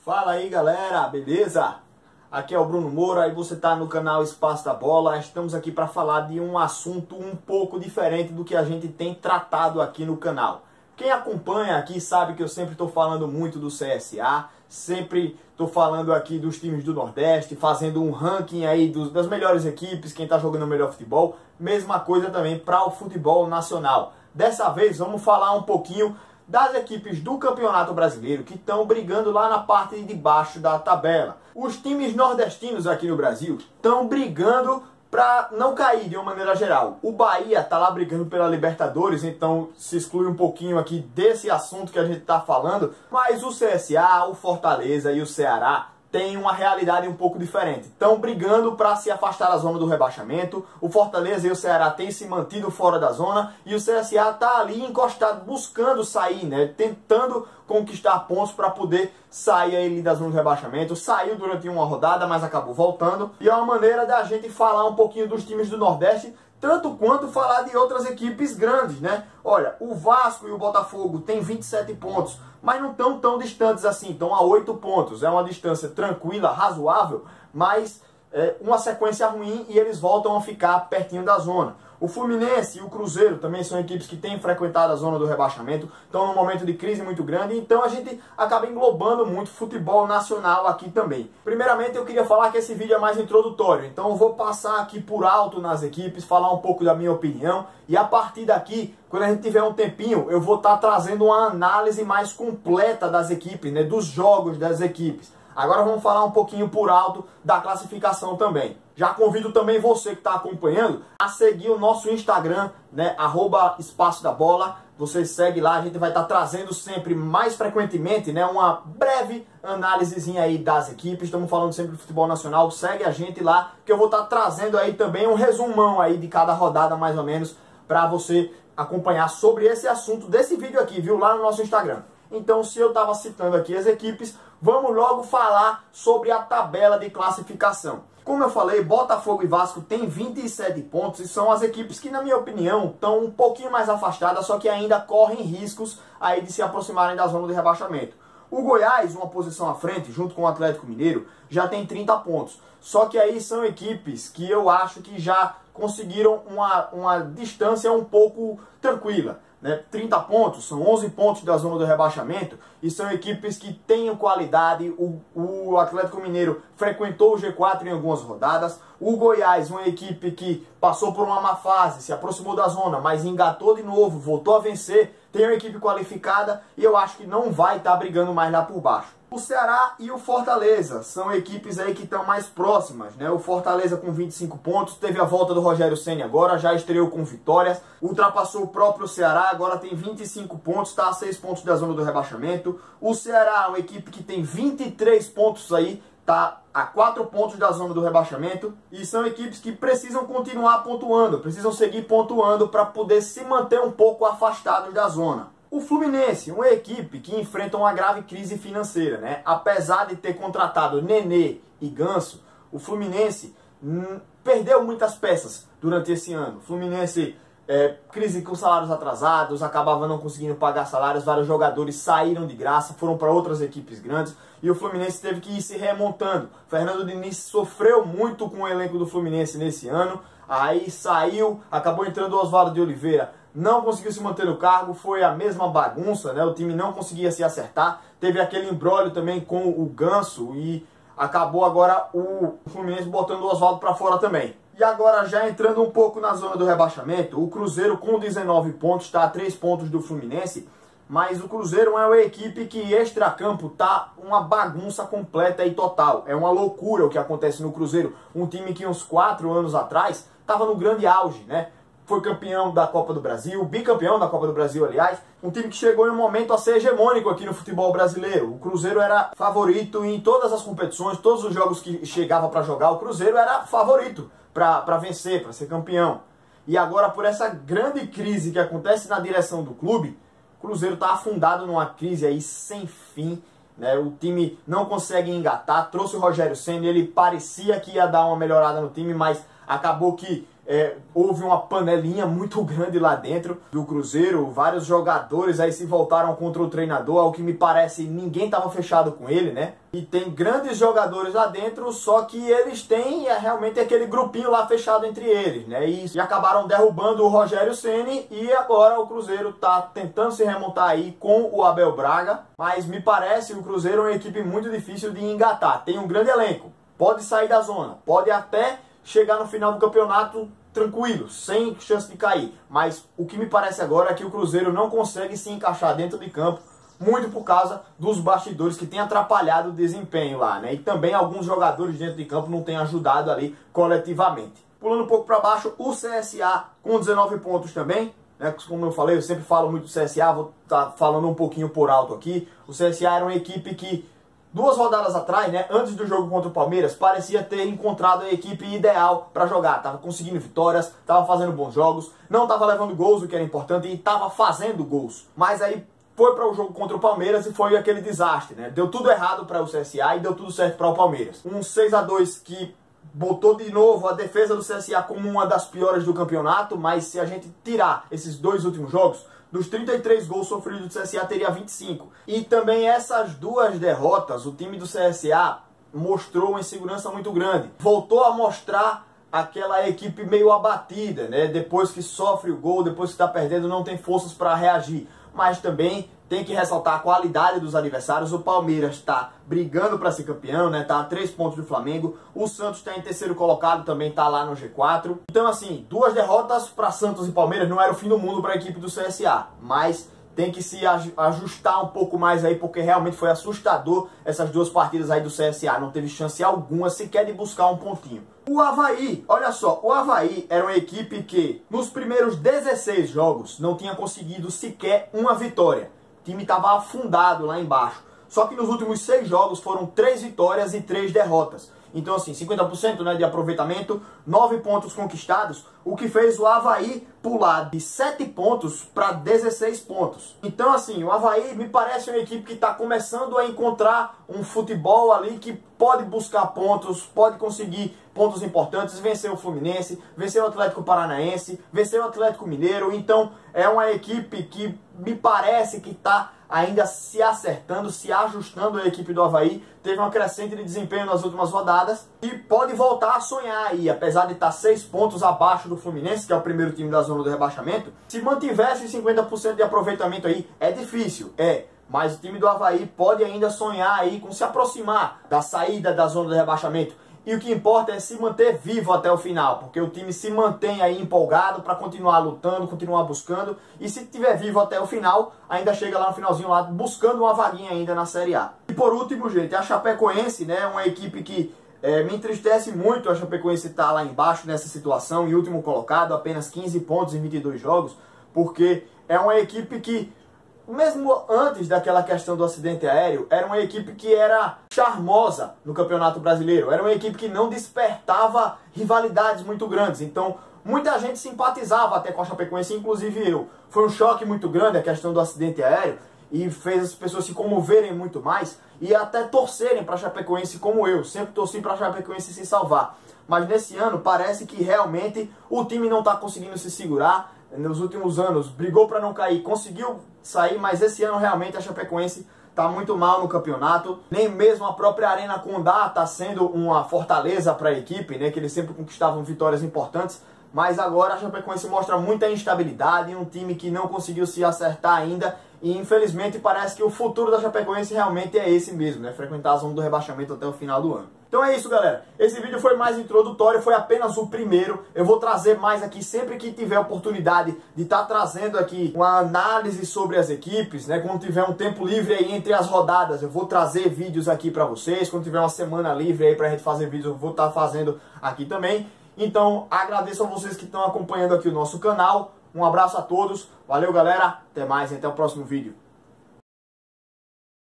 Fala aí galera, beleza? Aqui é o Bruno Moura e você está no canal Espaço da Bola. Estamos aqui para falar de um assunto um pouco diferente do que a gente tem tratado aqui no canal. Quem acompanha aqui sabe que eu sempre estou falando muito do CSA, sempre estou falando aqui dos times do Nordeste, fazendo um ranking aí das melhores equipes, quem está jogando o melhor futebol. Mesma coisa também para o futebol nacional. Dessa vez vamos falar um pouquinho das equipes do Campeonato Brasileiro que estão brigando lá na parte de baixo da tabela. Os times nordestinos aqui no Brasil estão brigando para não cair de uma maneira geral. O Bahia está lá brigando pela Libertadores, então se exclui um pouquinho aqui desse assunto que a gente está falando, mas o CSA, o Fortaleza e o Ceará tem uma realidade um pouco diferente. Estão brigando para se afastar da zona do rebaixamento. O Fortaleza e o Ceará têm se mantido fora da zona e o CSA está ali encostado, buscando sair, né? Tentando conquistar pontos para poder sair ali da zona do rebaixamento. Saiu durante uma rodada, mas acabou voltando. E é uma maneira da gente falar um pouquinho dos times do Nordeste, tanto quanto falar de outras equipes grandes, né? Olha, o Vasco e o Botafogo têm 27 pontos, mas não estão tão distantes assim, estão a 8 pontos. É uma distância tranquila, razoável, mas uma sequência ruim e eles voltam a ficar pertinho da zona. O Fluminense e o Cruzeiro também são equipes que têm frequentado a zona do rebaixamento, estão num momento de crise muito grande, então a gente acaba englobando muito futebol nacional aqui também. Primeiramente eu queria falar que esse vídeo é mais introdutório, então eu vou passar aqui por alto nas equipes, falar um pouco da minha opinião, e a partir daqui, quando a gente tiver um tempinho, eu vou estar trazendo uma análise mais completa das equipes, né, dos jogos das equipes. Agora vamos falar um pouquinho por alto da classificação também. Já convido também você que está acompanhando a seguir o nosso Instagram, né, @Espaço da Bola. Você segue lá, a gente vai estar trazendo sempre, mais frequentemente, né, uma breve análisezinha aí das equipes. Estamos falando sempre do futebol nacional. Segue a gente lá, que eu vou estar trazendo aí também um resumão aí de cada rodada, mais ou menos, para você acompanhar sobre esse assunto desse vídeo aqui, viu, lá no nosso Instagram. Então, se eu estava citando aqui as equipes, vamos logo falar sobre a tabela de classificação. Como eu falei, Botafogo e Vasco têm 27 pontos e são as equipes que, na minha opinião, estão um pouquinho mais afastadas, só que ainda correm riscos aí de se aproximarem da zona de rebaixamento. O Goiás, uma posição à frente, junto com o Atlético Mineiro, já tem 30 pontos. Só que aí são equipes que eu acho que já conseguiram uma distância um pouco tranquila, né? 30 pontos, são 11 pontos da zona do rebaixamento e são equipes que têm qualidade. O Atlético Mineiro frequentou o G4 em algumas rodadas. O Goiás, uma equipe que passou por uma má fase, se aproximou da zona, mas engatou de novo, voltou a vencer. Tem uma equipe qualificada e eu acho que não vai estar brigando mais lá por baixo. O Ceará e o Fortaleza são equipes aí que estão mais próximas, né? O Fortaleza com 25 pontos, teve a volta do Rogério Ceni agora, já estreou com vitórias, ultrapassou o próprio Ceará, agora tem 25 pontos, está a 6 pontos da zona do rebaixamento. O Ceará é uma equipe que tem 23 pontos aí, está a 4 pontos da zona do rebaixamento, e são equipes que precisam continuar pontuando, precisam seguir pontuando para poder se manter um pouco afastados da zona. O Fluminense, uma equipe que enfrenta uma grave crise financeira, né? Apesar de ter contratado Nenê e Ganso, o Fluminense perdeu muitas peças durante esse ano. O Fluminense, crise com salários atrasados, acabava não conseguindo pagar salários, vários jogadores saíram de graça, foram para outras equipes grandes e o Fluminense teve que ir se remontando. Fernando Diniz sofreu muito com o elenco do Fluminense nesse ano, aí saiu, acabou entrando o Oswaldo de Oliveira, não conseguiu se manter no cargo, foi a mesma bagunça, né? O time não conseguia se acertar, teve aquele imbróglio também com o Ganso e acabou agora o Fluminense botando o Oswaldo para fora também. E agora já entrando um pouco na zona do rebaixamento, o Cruzeiro com 19 pontos está a 3 pontos do Fluminense, mas o Cruzeiro é uma equipe que extracampo tá uma bagunça completa e total. É uma loucura o que acontece no Cruzeiro, um time que uns 4 anos atrás estava no grande auge, né? Foi campeão da Copa do Brasil, bicampeão da Copa do Brasil, aliás. Um time que chegou em um momento a ser hegemônico aqui no futebol brasileiro. O Cruzeiro era favorito em todas as competições, todos os jogos que chegava para jogar, o Cruzeiro era favorito para vencer, para ser campeão. E agora, por essa grande crise que acontece na direção do clube, o Cruzeiro está afundado numa crise aí sem fim, né? O time não consegue engatar, trouxe o Rogério Ceni, ele parecia que ia dar uma melhorada no time, mas acabou que houve uma panelinha muito grande lá dentro do Cruzeiro. Vários jogadores aí se voltaram contra o treinador, ao que me parece ninguém estava fechado com ele, né? E tem grandes jogadores lá dentro, só que eles têm realmente aquele grupinho lá fechado entre eles, né? E acabaram derrubando o Rogério Ceni, e agora o Cruzeiro tá tentando se remontar aí com o Abel Braga, mas me parece o Cruzeiro é uma equipe muito difícil de engatar. Tem um grande elenco, pode sair da zona, pode até chegar no final do campeonato tranquilo, sem chance de cair. Mas o que me parece agora é que o Cruzeiro não consegue se encaixar dentro de campo, muito por causa dos bastidores que tem atrapalhado o desempenho lá, né? E também alguns jogadores dentro de campo não têm ajudado ali coletivamente. Pulando um pouco para baixo, o CSA com 19 pontos também, né? Como eu falei, eu sempre falo muito do CSA, vou estar falando um pouquinho por alto aqui. O CSA era uma equipe que 2 rodadas atrás, né, antes do jogo contra o Palmeiras, parecia ter encontrado a equipe ideal para jogar. Tava conseguindo vitórias, tava fazendo bons jogos, não tava levando gols, o que era importante, e tava fazendo gols. Mas aí foi para o jogo contra o Palmeiras e foi aquele desastre, né? Deu tudo errado para o CSA e deu tudo certo para o Palmeiras. Um 6-2 que botou de novo a defesa do CSA como uma das piores do campeonato, mas se a gente tirar esses 2 últimos jogos, dos 33 gols sofridos do CSA teria 25. E também essas 2 derrotas, o time do CSA mostrou uma insegurança muito grande. Voltou a mostrar aquela equipe meio abatida, né? Depois que sofre o gol, depois que está perdendo, não tem forças para reagir. Mas também tem que ressaltar a qualidade dos adversários. O Palmeiras está brigando para ser campeão, né? Tá a 3 pontos do Flamengo. O Santos está em 3º colocado, também está lá no G4. Então, assim, 2 derrotas para Santos e Palmeiras não era o fim do mundo para a equipe do CSA. Mas tem que se ajustar um pouco mais aí, porque realmente foi assustador essas 2 partidas aí do CSA. Não teve chance alguma sequer de buscar um pontinho. O Avaí, olha só, o Avaí era uma equipe que nos primeiros 16 jogos não tinha conseguido sequer uma vitória. O time estava afundado lá embaixo. Só que nos últimos 6 jogos foram 3 vitórias e 3 derrotas. Então, assim, 50%, né, de aproveitamento, 9 pontos conquistados, o que fez o Avaí pular de 7 pontos para 16 pontos. Então, assim, o Avaí me parece uma equipe que está começando a encontrar um futebol ali que pode buscar pontos, pode conseguir pontos importantes, vencer o Fluminense, vencer o Atlético Paranaense, vencer o Atlético Mineiro. Então, é uma equipe que me parece que está ainda se acertando, se ajustando. A equipe do Avaí teve uma crescente de desempenho nas últimas rodadas e pode voltar a sonhar aí, apesar de estar 6 pontos abaixo do Fluminense, que é o primeiro time da zona do rebaixamento. Se mantivesse 50% de aproveitamento aí, é difícil, mas o time do Avaí pode ainda sonhar aí com se aproximar da saída da zona do rebaixamento. E o que importa é se manter vivo até o final, porque o time se mantém aí empolgado para continuar lutando, continuar buscando. E se estiver vivo até o final, ainda chega lá no finalzinho lá buscando uma vaguinha ainda na Série A. E por último, gente, a Chapecoense, né, uma equipe que me entristece muito a Chapecoense estar lá embaixo nessa situação, em último colocado, apenas 15 pontos em 22 jogos, porque é uma equipe que, mesmo antes daquela questão do acidente aéreo, era uma equipe que era charmosa no Campeonato Brasileiro. Era uma equipe que não despertava rivalidades muito grandes. Então, muita gente simpatizava até com a Chapecoense, inclusive eu. Foi um choque muito grande a questão do acidente aéreo e fez as pessoas se comoverem muito mais e até torcerem para a Chapecoense como eu. Sempre torci para a Chapecoense se salvar. Mas nesse ano parece que realmente o time não está conseguindo se segurar. Nos últimos anos brigou para não cair, conseguiu sair, mas esse ano realmente a Chapecoense está muito mal no campeonato. Nem mesmo a própria Arena Condá está sendo uma fortaleza para a equipe, né, que eles sempre conquistavam vitórias importantes. Mas agora a Chapecoense mostra muita instabilidade, um time que não conseguiu se acertar ainda. E infelizmente parece que o futuro da Chapecoense realmente é esse mesmo, né? Frequentar a zona do rebaixamento até o final do ano. Então é isso, galera. Esse vídeo foi mais introdutório, foi apenas o primeiro. Eu vou trazer mais aqui sempre que tiver oportunidade de estar trazendo aqui uma análise sobre as equipes, né? Quando tiver um tempo livre aí entre as rodadas, eu vou trazer vídeos aqui para vocês. Quando tiver uma semana livre aí pra gente fazer vídeos, eu vou estar fazendo aqui também. Então agradeço a vocês que estão acompanhando aqui o nosso canal. Um abraço a todos, valeu galera, até mais e até o próximo vídeo.